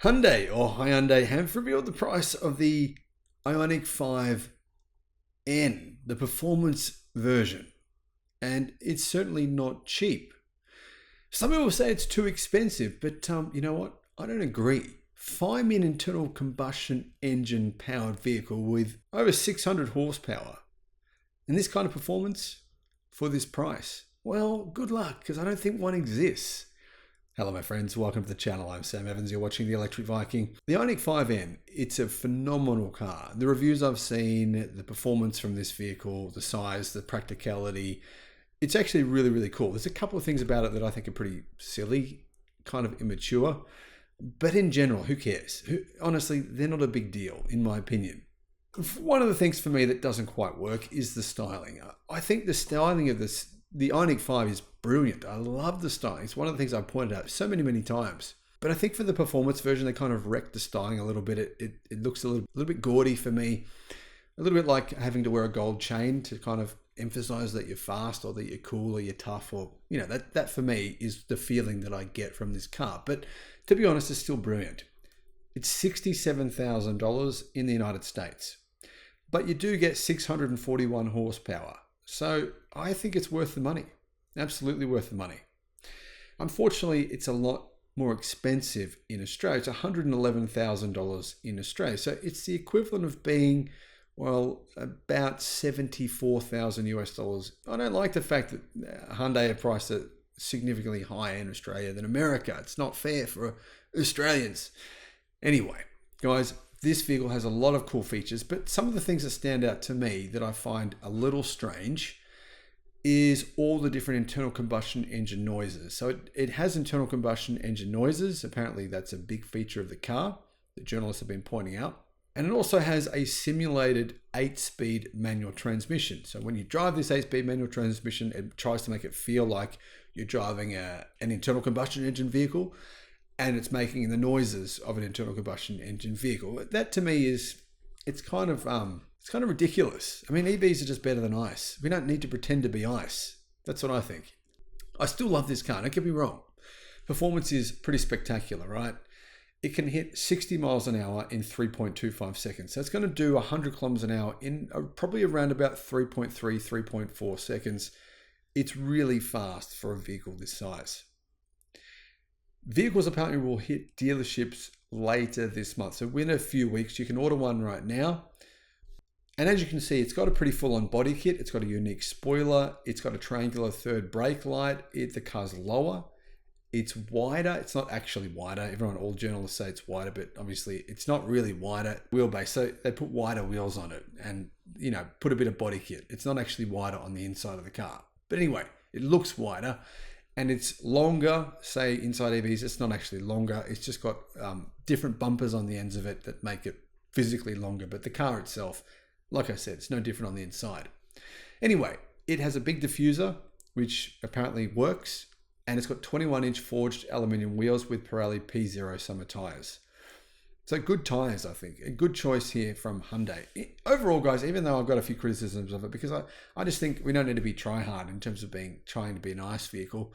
Hyundai have revealed the price of the Ioniq 5N, the performance version, and it's certainly not cheap. Some people say it's too expensive, but you know what? I don't agree. Find me an internal combustion engine powered vehicle with over 600 horsepower and this kind of performance for this price. Well, good luck, because I don't think one exists. Hello my friends, welcome to the channel. I'm Sam Evans, you're watching the Electric Viking. The Ioniq 5N, it's a phenomenal car. The reviews I've seen, the performance from this vehicle, the size, the practicality, it's actually really cool. There's a couple of things about it that I think are pretty silly, kind of immature, but in general, who cares? Honestly, they're not a big deal, in my opinion. One of the things for me that doesn't quite work is the styling. I think the styling of the Ioniq 5 is brilliant. I love the styling. It's one of the things I've pointed out so many times. But I think for the performance version, they kind of wrecked the styling a little bit. It looks a little bit gaudy for me. A little bit like having to wear a gold chain to kind of emphasize that you're fast or that you're cool or you're tough, or, you know, that for me is the feeling that I get from this car. But to be honest, it's still brilliant. It's $67,000 in the United States, but you do get 641 horsepower. So I think it's worth the money. Absolutely worth the money. Unfortunately, it's a lot more expensive in Australia. It's $111,000 in Australia. So it's the equivalent of being, well, about 74,000 US dollars. I don't like the fact that Hyundai are priced at significantly higher in Australia than America. It's not fair for Australians. Anyway, guys, this vehicle has a lot of cool features, but some of the things that stand out to me that I find a little strange is all the different internal combustion engine noises. So it has internal combustion engine noises. Apparently that's a big feature of the car that journalists have been pointing out. And it also has a simulated 8-speed manual transmission. So when you drive this 8-speed manual transmission, it tries to make it feel like you're driving an internal combustion engine vehicle, and it's making the noises of an internal combustion engine vehicle. That to me is, it's kind of ridiculous. I mean, EVs are just better than ICE. We don't need to pretend to be ICE. That's what I think. I still love this car, don't get me wrong. Performance is pretty spectacular, right? It can hit 60 miles an hour in 3.25 seconds. So it's going to do 100 kilometers an hour in probably around about 3.4 seconds. It's really fast for a vehicle this size. Vehicles apparently will hit dealerships later this month. So within a few weeks, you can order one right now. And as you can see, it's got a pretty full-on body kit. It's got a unique spoiler. It's got a triangular third brake light. The car's lower. It's wider. It's not actually wider. All journalists say it's wider, but obviously it's not really wider. Wheelbase. So they put wider wheels on it and, you know, put a bit of body kit. It's not actually wider on the inside of the car. But anyway, it looks wider. And it's longer, say inside EVs, it's not actually longer. It's just got different bumpers on the ends of it that make it physically longer. But the car itself, like I said, it's no different on the inside. Anyway, it has a big diffuser, which apparently works. And it's got 21-inch forged aluminium wheels with Pirelli P0 summer tires. So good tires, I think. A good choice here from Hyundai. Overall, guys, even though I've got a few criticisms of it, because I just think we don't need to be try-hard in terms of trying to be an ICE vehicle.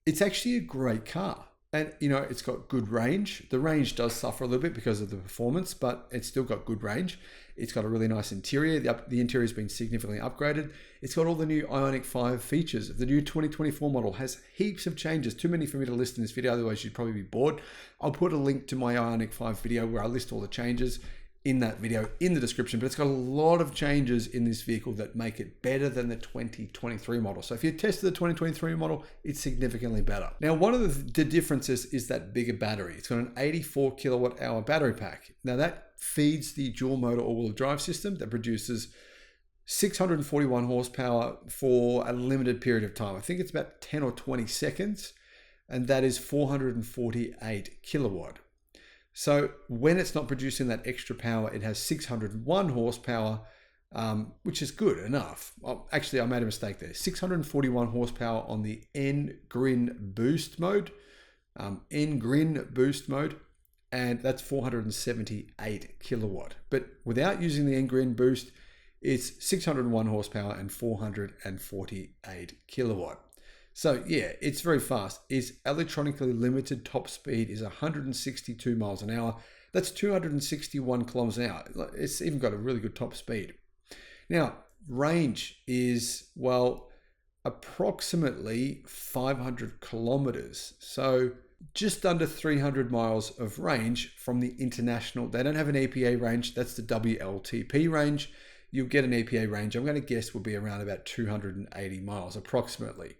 It's actually a great car. And, you know, it's got good range. The range does suffer a little bit because of the performance, but it's still got good range. It's got a really nice interior. The interior has been significantly upgraded. It's got all the new Ioniq 5 features. The new 2024 model has heaps of changes. Too many for me to list in this video, otherwise you'd probably be bored. I'll put a link to my Ioniq 5 video where I list all the changes in that video in the description, but it's got a lot of changes in this vehicle that make it better than the 2023 model. So if you tested the 2023 model, it's significantly better. Now, one of the differences is that bigger battery. It's got an 84 kilowatt hour battery pack. Now that feeds the dual motor all-wheel drive system that produces 641 horsepower for a limited period of time. I think it's about 10 or 20 seconds, and that is 448 kilowatt. So when it's not producing that extra power, it has 601 horsepower, which is good enough. Actually, I made a mistake there. 641 horsepower on the N-Grin boost mode. N-Grin boost mode. And that's 478 kilowatt. But without using the N-Grin boost, it's 601 horsepower and 448 kilowatt. So yeah, it's very fast. Its electronically limited top speed is 162 miles an hour. That's 261 kilometers an hour. It's even got a really good top speed. Now, range is, well, approximately 500 kilometers. So just under 300 miles of range from the international. They don't have an EPA range. That's the WLTP range. You'll get an EPA range. I'm going to guess will be around about 280 miles approximately.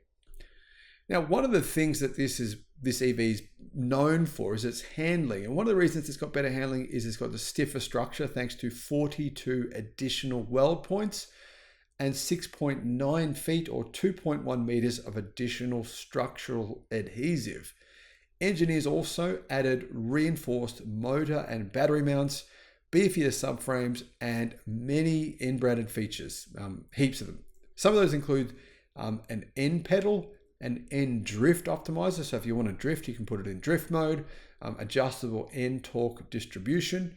Now, one of the things that this EV is known for is its handling. And one of the reasons it's got better handling is it's got the stiffer structure thanks to 42 additional weld points and 6.9 feet or 2.1 meters of additional structural adhesive. Engineers also added reinforced motor and battery mounts, beefier subframes, and many in-branded features, heaps of them. Some of those include an N pedal, an N drift optimizer. So if you want to drift, you can put it in drift mode, adjustable N torque distribution.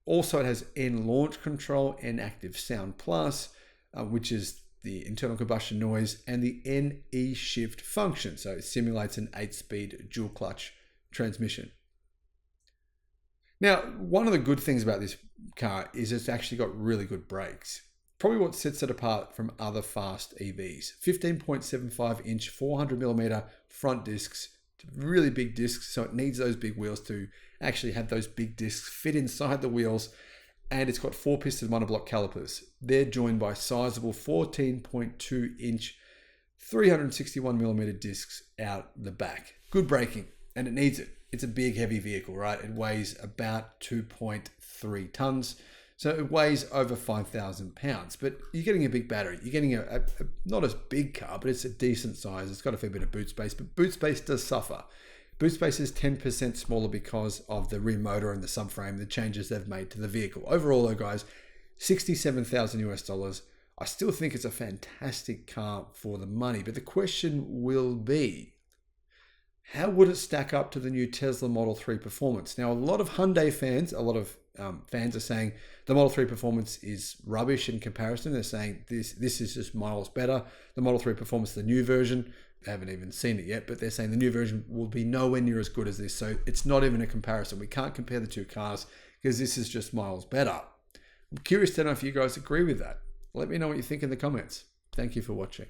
Also, it has N launch control, N active sound plus, which is the internal combustion noise, and the NE shift function. So it simulates an 8-speed dual clutch transmission. Now, one of the good things about this car is it's actually got really good brakes. Probably what sets it apart from other fast EVs. 15.75 inch 400 millimeter front discs, really big discs, so it needs those big wheels to actually have those big discs fit inside the wheels. And it's got 4-piston monoblock calipers. They're joined by sizable 14.2 inch 361 millimeter discs out the back. Good braking, and it needs it. It's a big, heavy vehicle, right? It weighs about 2.3 tons. So it weighs over 5,000 pounds, but you're getting a big battery. You're getting a not as big car, but it's a decent size. It's got a fair bit of boot space, but boot space does suffer. Boot space is 10% smaller because of the rear motor and the subframe, the changes they've made to the vehicle. Overall though, guys, $67,000 US. I still think it's a fantastic car for the money, but the question will be, how would it stack up to the new Tesla Model 3 Performance? Now, a lot of Hyundai fans, fans are saying the Model 3 Performance is rubbish in comparison. They're saying this is just miles better. The Model 3 Performance, the new version, they haven't even seen it yet, but they're saying the new version will be nowhere near as good as this. So it's not even a comparison. We can't compare the two cars because this is just miles better. I'm curious to know if you guys agree with that. Let me know what you think in the comments. Thank you for watching.